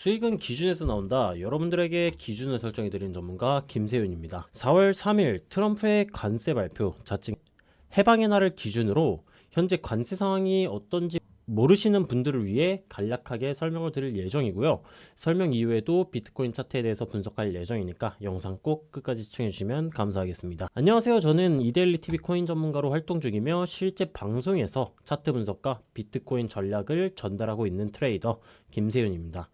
수익은 기준에서 나온다. 여러분들에게 기준을 설정해드리는 전문가 김세윤입니다. 4월 3일 트럼프의 관세 발표 자칭 해방의 날을 기준으로 현재 관세 상황이 어떤지 모르시는 분들을 위해 간략하게 설명을 드릴 예정이고요. 설명 이후에도 비트코인 차트에 대해서 분석할 예정이니까 영상 꼭 끝까지 시청해주시면 감사하겠습니다. 안녕하세요. 저는 이데일리TV 코인 전문가로 활동 중이며 실제 방송에서 차트 분석과 비트코인 전략을 전달하고 있는 트레이더 김세윤입니다.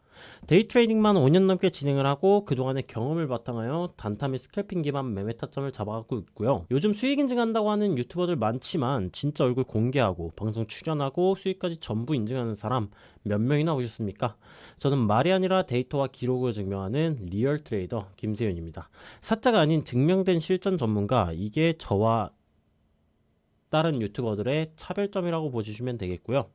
데이 트레이딩만 5년 넘게 진행을 하고 그동안의 경험을 바탕하여 단타 및 스캘핑 기반 매매 타점을 잡아가고 있고요. 요즘 수익 인증한다고 하는 유튜버들 많지만 진짜 얼굴 공개하고 방송 출연하고 수익까지 전부 인증하는 사람 몇 명이나 오셨습니까? 저는 말이 아니라 데이터와 기록을 증명하는 리얼 트레이더 김세윤입니다. 사자가 아닌 증명된 실전 전문가, 이게 저와 다른 유튜버들의 차별점이라고 보시면 되겠고요.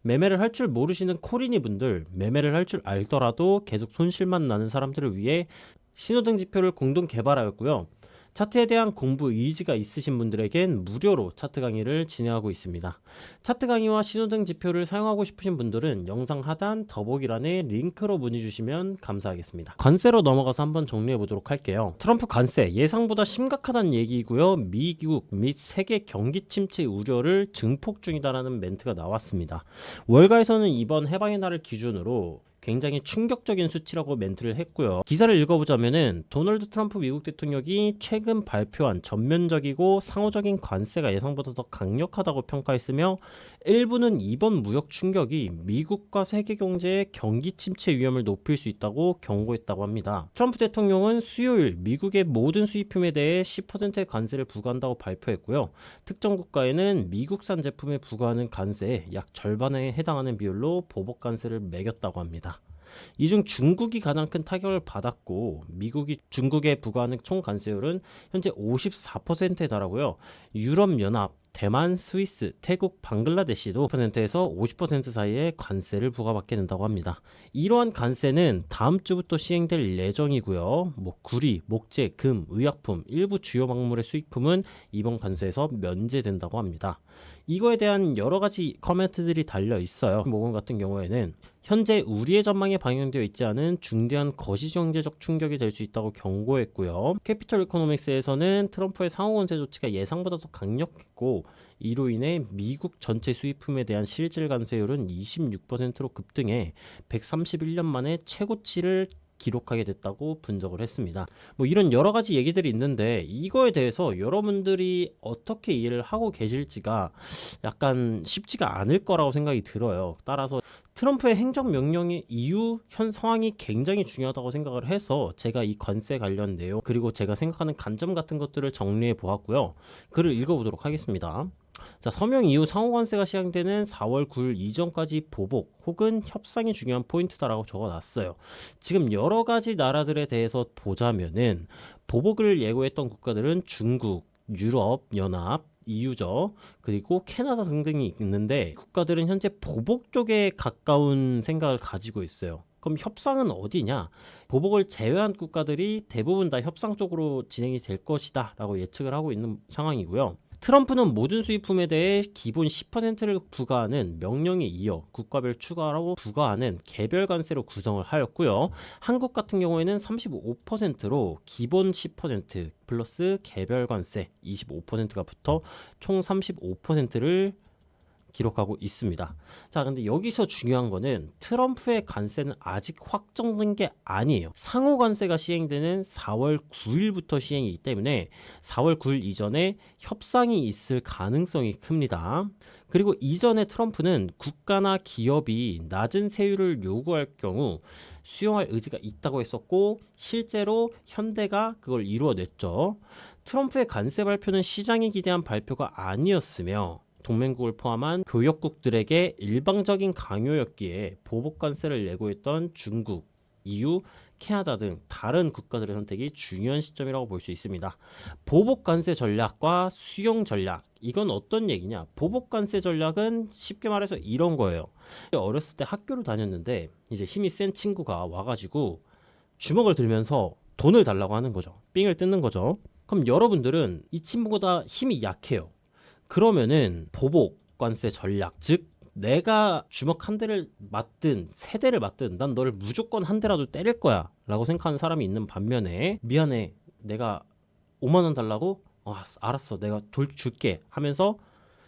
매매를 할 줄 모르시는 코리니 분들, 매매를 할 줄 알더라도 계속 손실만 나는 사람들을 위해 신호등 지표를 공동 개발하였고요. 차트에 대한 공부 의지가 있으신 분들에겐 무료로 차트 강의를 진행하고 있습니다. 차트 강의와 신호등 지표를 사용하고 싶으신 분들은 영상 하단 더보기란에 링크로 문의 주시면 감사하겠습니다. 관세로 넘어가서 한번 정리해 보도록 할게요. 트럼프 관세 예상보다 심각하다는 얘기이고요. 미국 및 세계 경기 침체 우려를 증폭 중이다라는 멘트가 나왔습니다. 월가에서는 이번 해방의 날을 기준으로 굉장히 충격적인 수치라고 멘트를 했고요. 기사를 읽어보자면은 도널드 트럼프 미국 대통령이 최근 발표한 전면적이고 상호적인 관세가 예상보다 더 강력하다고 평가했으며 일부는 이번 무역 충격이 미국과 세계 경제의 경기 침체 위험을 높일 수 있다고 경고했다고 합니다. 트럼프 대통령은 수요일 미국의 모든 수입품에 대해 10%의 관세를 부과한다고 발표했고요. 특정 국가에는 미국산 제품에 부과하는 관세의 약 절반에 해당하는 비율로 보복 관세를 매겼다고 합니다. 이 중 중국이 가장 큰 타격을 받았고 미국이 중국에 부과하는 총 관세율은 현재 54%에 달하고요. 유럽연합, 대만, 스위스, 태국, 방글라데시도 10%에서 50% 사이에 관세를 부과받게 된다고 합니다. 이러한 관세는 다음 주부터 시행될 예정이고요. 구리, 목재, 금, 의약품, 일부 주요 광물의 수입품은 이번 관세에서 면제된다고 합니다. 이거에 대한 여러 가지 코멘트들이 달려 있어요. 모건 같은 경우에는 현재 우리의 전망에 반영되어 있지 않은 중대한 거시경제적 충격이 될 수 있다고 경고했고요. 캐피털 이코노믹스에서는 트럼프의 상호 관세 조치가 예상보다 더 강력했고 이로 인해 미국 전체 수입품에 대한 실질 관세율은 26%로 급등해 131년 만에 최고치를 기록하게 됐다고 분석을 했습니다. 이런 여러 가지 얘기들이 있는데 이거에 대해서 여러분들이 어떻게 이해를 하고 계실지가 약간 쉽지가 않을 거라고 생각이 들어요. 따라서 트럼프의 행정명령의 이유 현 상황이 굉장히 중요하다고 생각을 해서 제가 이 관세 관련 내용 그리고 제가 생각하는 관점 같은 것들을 정리해 보았고요. 글을 읽어보도록 하겠습니다. 자, 서명 이후 상호관세가 시행되는 4월 9일 이전까지 보복 혹은 협상이 중요한 포인트다라고 적어놨어요. 지금 여러 가지 나라들에 대해서 보자면은 보복을 예고했던 국가들은 중국, 유럽 연합, EU죠. 그리고 캐나다 등등이 있는데 국가들은 현재 보복 쪽에 가까운 생각을 가지고 있어요. 그럼 협상은 어디냐? 보복을 제외한 국가들이 대부분 다 협상 쪽으로 진행이 될 것이다 라고 예측을 하고 있는 상황이고요. 트럼프는 모든 수입품에 대해 기본 10%를 부과하는 명령에 이어 국가별 추가로 부과하는 개별 관세로 구성을 하였고요. 한국 같은 경우에는 35%로 기본 10% 플러스 개별 관세 25%가 붙어 총 35%를 기록하고 있습니다. 자, 근데 여기서 중요한 거는 트럼프의 관세는 아직 확정된 게 아니에요. 상호 관세가 시행되는 4월 9일부터 시행이기 때문에 4월 9일 이전에 협상이 있을 가능성이 큽니다. 그리고 이전에 트럼프는 국가나 기업이 낮은 세율을 요구할 경우 수용할 의지가 있다고 했었고 실제로 현대가 그걸 이루어냈죠. 트럼프의 관세 발표는 시장이 기대한 발표가 아니었으며 동맹국을 포함한 교역국들에게 일방적인 강요였기에 보복 관세를 예고했던 중국, EU, 캐나다 등 다른 국가들의 선택이 중요한 시점이라고 볼 수 있습니다. 보복 관세 전략과 수용 전략, 이건 어떤 얘기냐? 보복 관세 전략은 쉽게 말해서 이런 거예요. 어렸을 때 학교를 다녔는데 이제 힘이 센 친구가 와가지고 주먹을 들면서 돈을 달라고 하는 거죠. 삥을 뜯는 거죠. 그럼 여러분들은 이 친구보다 힘이 약해요. 그러면은 보복 관세 전략, 즉 내가 주먹 한 대를 맞든 세 대를 맞든 난 너를 무조건 한 대라도 때릴 거야 라고 생각하는 사람이 있는 반면에, 미안해, 내가 5만 원 달라고? 알았어, 내가 돌 줄게 하면서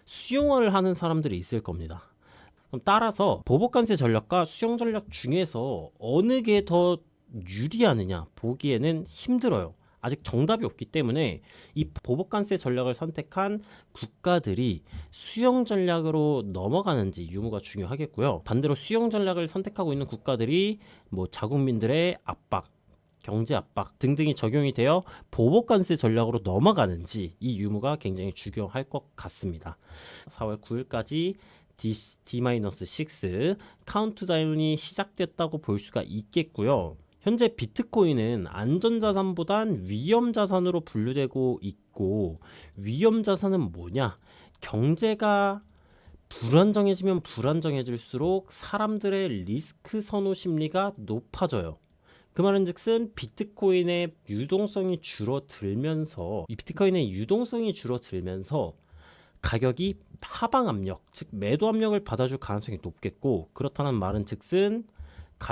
수용을 하는 사람들이 있을 겁니다. 그럼 따라서 보복관세 전략과 수용 전략 중에서 어느 게 더 유리하느냐 보기에는 힘들어요. 아직 정답이 없기 때문에 이 보복관세 전략을 선택한 국가들이 수용 전략으로 넘어가는지 유무가 중요하겠고요. 반대로 수용 전략을 선택하고 있는 국가들이 뭐 자국민들의 압박, 경제 압박 등등이 적용이 되어 보복관세 전략으로 넘어가는지 이 유무가 굉장히 중요할 것 같습니다. 4월 9일까지 D-6 카운트다운이 시작됐다고 볼 수가 있겠고요. 현재 비트코인은 안전자산보단 위험자산으로 분류되고 있고, 위험자산은 뭐냐? 경제가 불안정해지면 불안정해질수록 사람들의 리스크 선호 심리가 높아져요. 그 말은 즉슨 비트코인의 유동성이 줄어들면서 가격이 하방 압력, 즉 매도 압력을 받아줄 가능성이 높겠고, 그렇다는 말은 즉슨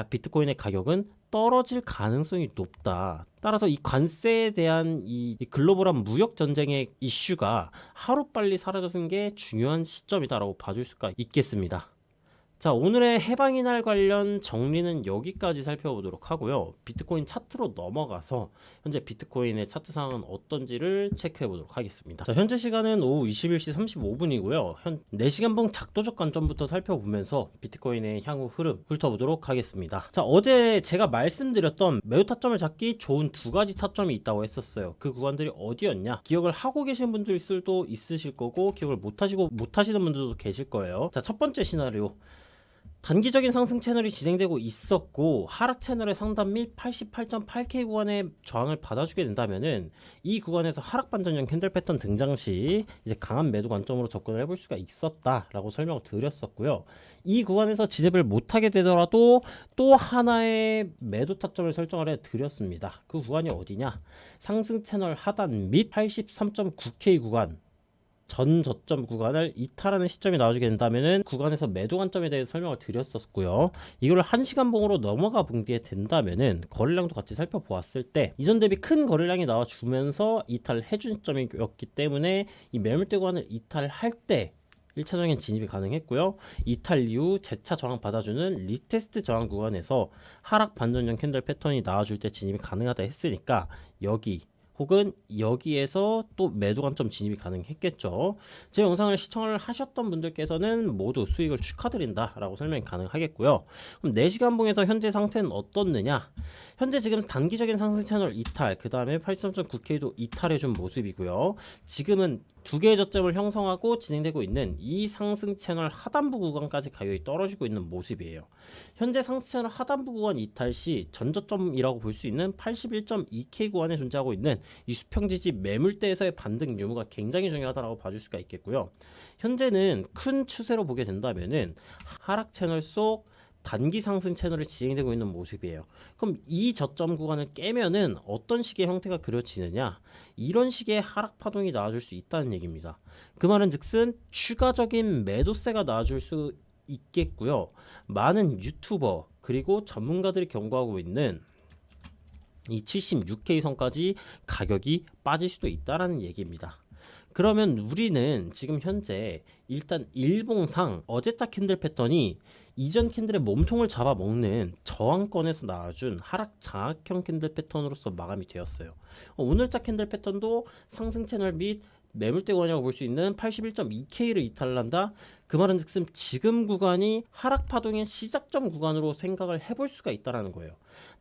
비트코인의 가격은 떨어질 가능성이 높다. 따라서 이 관세에 대한 이 글로벌한 무역 전쟁의 이슈가 하루빨리 사라져는 게 중요한 시점이다라고 봐줄 수가 있겠습니다. 자, 오늘의 해방의 날 관련 정리는 여기까지 살펴보도록 하고요. 비트코인 차트로 넘어가서 현재 비트코인의 차트 상황은 어떤지를 체크해 보도록 하겠습니다. 자, 현재 시간은 오후 21시 35분이고요. 4시간봉 작도적 관점부터 살펴보면서 비트코인의 향후 흐름 훑어보도록 하겠습니다. 자, 어제 제가 말씀드렸던 매우 타점을 잡기 좋은 두 가지 타점이 있다고 했었어요. 그 구간들이 어디였냐? 기억을 하고 계신 분들도 있으실 거고, 기억을 못하시는 분들도 계실 거예요. 자, 첫 번째 시나리오. 단기적인 상승 채널이 진행되고 있었고, 하락 채널의 상단 및 88.8K 구간의 저항을 받아주게 된다면은 이 구간에서 하락 반전형 캔들 패턴 등장 시 이제 강한 매도 관점으로 접근을 해볼 수가 있었다라고 설명을 드렸었고요. 이 구간에서 진입을 못하게 되더라도 또 하나의 매도 타점을 설정을 해드렸습니다. 그 구간이 어디냐? 상승 채널 하단 및 83.9K 구간, 전 저점 구간을 이탈하는 시점이 나와주게 된다면은 구간에서 매도 관점에 대해서 설명을 드렸었고요. 이거를 1시간 봉으로 넘어가 본 게 된다면은 거래량도 같이 살펴보았을 때 이전 대비 큰 거래량이 나와주면서 이탈을 해준 시점이었기 때문에 이 매물대 구간을 이탈할 때 1차적인 진입이 가능했고요. 이탈 이후 재차 저항 받아주는 리테스트 저항 구간에서 하락 반전형 캔들 패턴이 나와줄 때 진입이 가능하다 했으니까 여기 혹은 여기에서 또 매도 관점 진입이 가능했겠죠. 제 영상을 시청을 하셨던 분들께서는 모두 수익을 축하드린다 라고 설명이 가능하겠고요. 그럼 4시간 봉에서 현재 상태는 어떻느냐? 현재 지금 단기적인 상승 채널 이탈, 그 다음에 83.9K도 이탈해준 모습이고요. 지금은 두 개의 저점을 형성하고 진행되고 있는 이 상승 채널 하단부 구간까지 가격이 떨어지고 있는 모습이에요. 현재 상승 채널 하단부 구간 이탈 시 전저점이라고 볼 수 있는 81.2K 구간에 존재하고 있는 이 수평지지 매물대에서의 반등 유무가 굉장히 중요하다고 봐줄 수가 있겠고요. 현재는 큰 추세로 보게 된다면은 하락 채널 속 단기 상승 채널이 진행되고 있는 모습이에요. 그럼 이 저점 구간을 깨면은 어떤 식의 형태가 그려지느냐? 이런 식의 하락 파동이 나와줄 수 있다는 얘기입니다. 그 말은 즉슨 추가적인 매도세가 나와줄 수 있겠고요. 많은 유튜버 그리고 전문가들이 경고하고 있는 이 76K 선까지 가격이 빠질 수도 있다라는 얘기입니다. 그러면 우리는 지금 현재 일단 일봉상 어제자 캔들 패턴이 이전 캔들의 몸통을 잡아먹는 저항권에서 나와준 하락 장악형 캔들 패턴으로서 마감이 되었어요. 오늘자 캔들 패턴도 상승 채널 및 매물대 구간이라고 볼 수 있는 81.2K를 이탈한다. 그 말은 즉슨 지금 구간이 하락 파동의 시작점 구간으로 생각을 해볼 수가 있다는 거예요.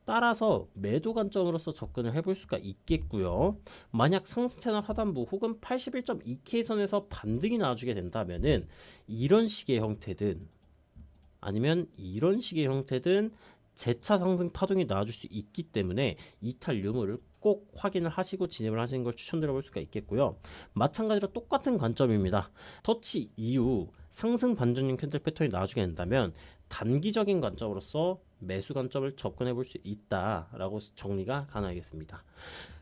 따라서 매도 관점으로서 접근을 해볼 수가 있겠고요. 만약 상승 채널 하단부 혹은 81.2K 선에서 반등이 나와주게 된다면은 이런 식의 형태든 아니면 이런 식의 형태든 재차 상승 파동이 나와줄 수 있기 때문에 이탈 유무를 꼭 확인을 하시고 진입을 하시는 걸 추천드려 볼 수가 있겠고요. 마찬가지로 똑같은 관점입니다. 터치 이후 상승 반전형 캔들 패턴이 나와주게 된다면 단기적인 관점으로서 매수 관점을 접근해 볼 수 있다라고 정리가 가능하겠습니다.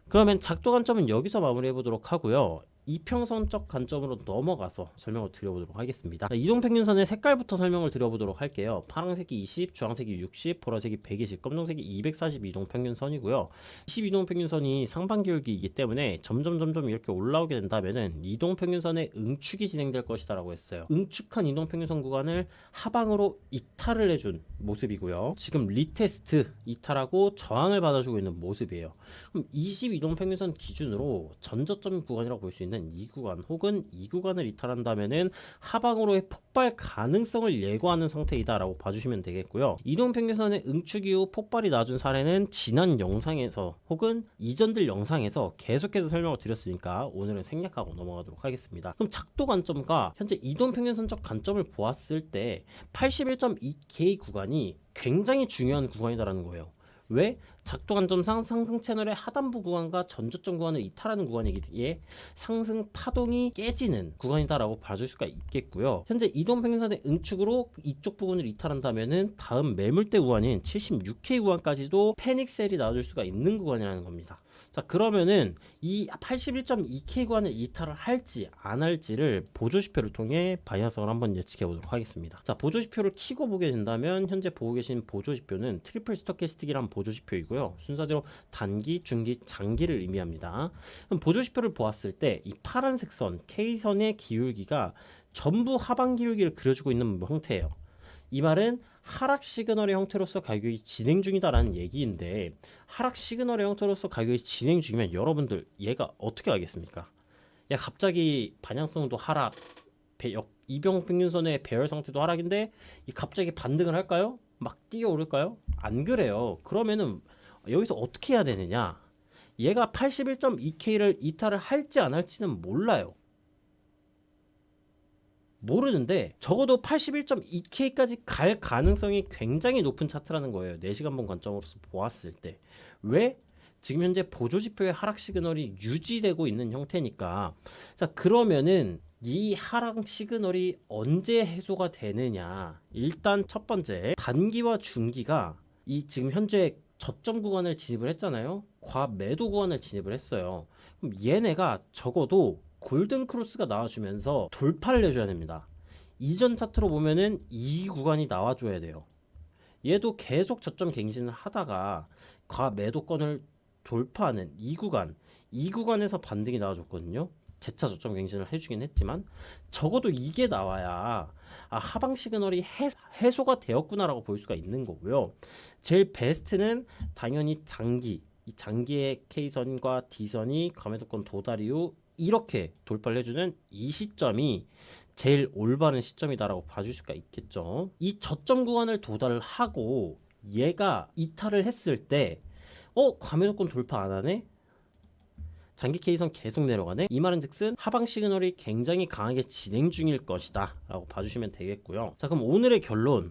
그러면 작도 관점은 여기서 마무리해 보도록 하고요. 이평선적 관점으로 넘어가서 설명을 드려보도록 하겠습니다. 이동평균선의 색깔부터 설명을 드려보도록 할게요. 파란색이 20, 주황색이 60, 보라색이 120, 검정색이 240 이동평균선이고요. 20 이동평균선이 상반기울기이기 때문에 점점 이렇게 올라오게 된다면은 이동평균선의 응축이 진행될 것이다 라고 했어요. 응축한 이동평균선 구간을 하방으로 이탈을 해준 모습이고요. 지금 리테스트 이탈하고 저항을 받아주고 있는 모습이에요. 그럼 20 이동평균선 기준으로 전저점 구간이라고 볼 수 있는 이 구간 혹은 이 구간을 이탈한다면은 하방으로의 폭발 가능성을 예고하는 상태이다 라고 봐주시면 되겠고요. 이동평균선의 응축 이후 폭발이 나준 사례는 지난 영상에서 혹은 이전들 영상에서 계속해서 설명을 드렸으니까 오늘은 생략하고 넘어가도록 하겠습니다. 그럼 작도 관점과 현재 이동평균선적 관점을 보았을 때 81.2K 구간이 굉장히 중요한 구간이다라는 거예요. 왜? 작도 관점상 상승 채널의 하단부 구간과 전저점 구간을 이탈하는 구간이기에 상승 파동이 깨지는 구간이다라고 봐줄 수가 있겠고요. 현재 이동평균선의 응축으로 이쪽 부분을 이탈한다면은 다음 매물대 구간인 76K 구간까지도 패닉셀이 나와줄 수가 있는 구간이라는 겁니다. 자, 그러면은 이 81.2K 구간을 이탈을 할지 안 할지를 보조지표를 통해 방향성을 한번 예측해 보도록 하겠습니다. 자, 보조지표를 키고 보게 된다면 현재 보고 계신 보조지표는 트리플 스토캐스틱이란 보조지표이고요. 순서대로 단기, 중기, 장기를 의미합니다. 그럼 보조지표를 보았을 때 이 파란색 선 K선의 기울기가 전부 하방 기울기를 그려주고 있는 형태예요. 이 말은 하락 시그널의 형태로서 가격이 진행 중이다라는 얘기인데, 하락 시그널의 형태로서 가격이 진행 중이면 여러분들 얘가 어떻게 하겠습니까? 야, 갑자기 반향성도 하락, 이동평균선의 배열 상태도 하락인데 이 갑자기 반등을 할까요? 막 뛰어오를까요? 안 그래요. 그러면은 여기서 어떻게 해야 되느냐? 얘가 81.2K를 이탈을 할지 안 할지는 몰라요. 모르는데 적어도 81.2K까지 갈 가능성이 굉장히 높은 차트라는 거예요. 4시간 본 관점으로서 보았을 때. 왜? 지금 현재 보조지표의 하락 시그널이 유지되고 있는 형태니까. 자, 그러면은 이 하락 시그널이 언제 해소가 되느냐? 일단 첫 번째, 단기와 중기가 이 지금 현재 저점 구간을 진입을 했잖아요. 과매도 구간을 진입을 했어요. 그럼 얘네가 적어도 골든 크로스가 나와주면서 돌파를 해줘야 됩니다. 이전 차트로 보면은 이 구간이 나와줘야 돼요. 얘도 계속 저점 갱신을 하다가 과매도권을 돌파하는 이 구간에서 반등이 나와줬거든요. 재차 저점 갱신을 해주긴 했지만 적어도 이게 나와야 하방 시그널이 해소가 되었구나라고 볼 수가 있는 거고요. 제일 베스트는 당연히 장기, 이 장기의 K선과 D선이 과매도권 도달 이후 이렇게 돌파를 해주는 이 시점이 제일 올바른 시점이다라고 봐줄 수가 있겠죠. 이 저점 구간을 도달을 하고 얘가 이탈을 했을 때 과매도권 돌파 안 하네? 장기 K선 계속 내려가네? 이 말은 즉슨 하방 시그널이 굉장히 강하게 진행 중일 것이다 라고 봐주시면 되겠고요. 자, 그럼 오늘의 결론은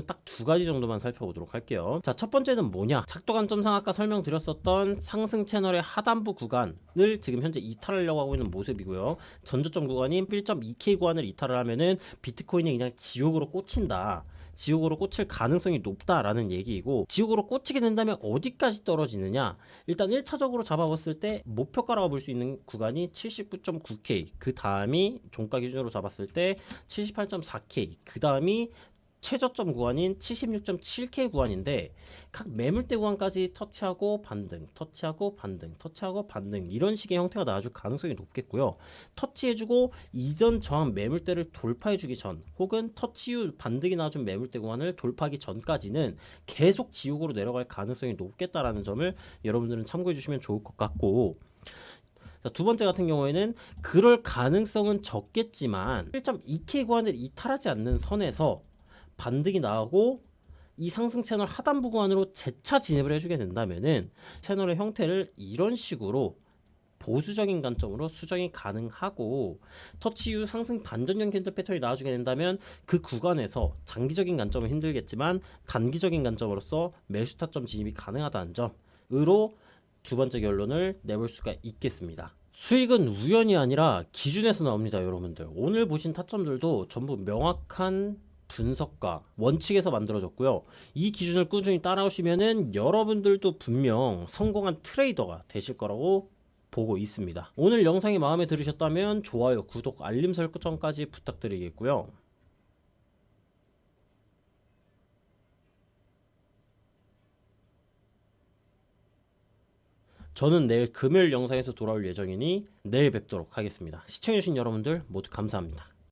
딱 2가지 정도만 살펴보도록 할게요. 자, 첫 번째는 뭐냐? 작도 관점상 아까 설명드렸었던 상승 채널의 하단부 구간을 지금 현재 이탈하려고 하고 있는 모습이고요. 전저점 구간인 1.2K 구간을 이탈을 하면은 비트코인이 그냥 지옥으로 꽂힌다, 지옥으로 꽂힐 가능성이 높다라는 얘기이고, 지옥으로 꽂히게 된다면 어디까지 떨어지느냐? 일단 1차적으로 잡아봤을 때 목표가라고 볼 수 있는 구간이 79.9K, 그 다음이 종가 기준으로 잡았을 때 78.4K, 그 다음이 최저점 구간인 76.7K 구간인데 각 매물대 구간까지 터치하고 반등, 터치하고 반등, 터치하고 반등, 이런 식의 형태가 나와줄 가능성이 높겠고요. 터치해주고 이전 저항 매물대를 돌파해주기 전, 혹은 터치 후 반등이 나와준 매물대 구간을 돌파하기 전까지는 계속 지옥으로 내려갈 가능성이 높겠다라는 점을 여러분들은 참고해 주시면 좋을 것 같고, 자, 두 번째 같은 경우에는 그럴 가능성은 적겠지만 1.2K 구간을 이탈하지 않는 선에서 반등이 나오고 이 상승 채널 하단부 구간으로 재차 진입을 해주게 된다면은 채널의 형태를 이런 식으로 보수적인 관점으로 수정이 가능하고, 터치 이후 상승 반전형 캔들 패턴이 나와주게 된다면 그 구간에서 장기적인 관점은 힘들겠지만 단기적인 관점으로서 매수 타점 진입이 가능하다는 점으로 두 번째 결론을 내볼 수가 있겠습니다. 수익은 우연이 아니라 기준에서 나옵니다. 여러분들 오늘 보신 타점들도 전부 명확한 분석과 원칙에서 만들어졌고요. 이 기준을 꾸준히 따라오시면은 여러분들도 분명 성공한 트레이더가 되실 거라고 보고 있습니다. 오늘 영상이 마음에 들으셨다면 좋아요, 구독, 알림 설정까지 부탁드리겠고요. 저는 내일 금요일 영상에서 돌아올 예정이니 내일 뵙도록 하겠습니다. 시청해주신 여러분들 모두 감사합니다.